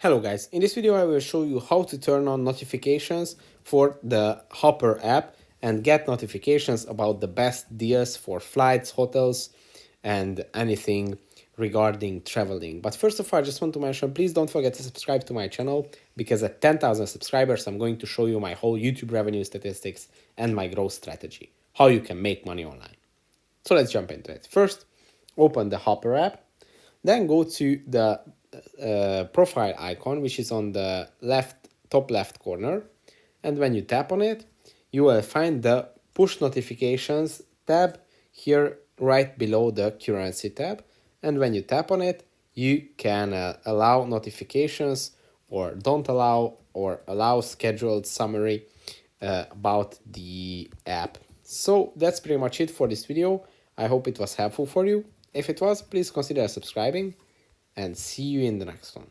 Hello guys, in this video I will show you how to turn on notifications for the Hopper app and get notifications about the best deals for flights, hotels and anything regarding traveling. But first of all, I just want to mention, please don't forget to subscribe to my channel because at 10,000 subscribers I'm going to show you my whole YouTube revenue statistics and my growth strategy, how you can make money online. So let's jump into it. First, open the Hopper app, then go to the profile icon, which is on the top left corner. And when you tap on it, you will find the push notifications tab here right below the currency tab. And when you tap on it, you can allow notifications or don't allow or allow scheduled summary about the app. So that's pretty much it for this video. I hope it was helpful for you. If it was, please consider subscribing and see you in the next one.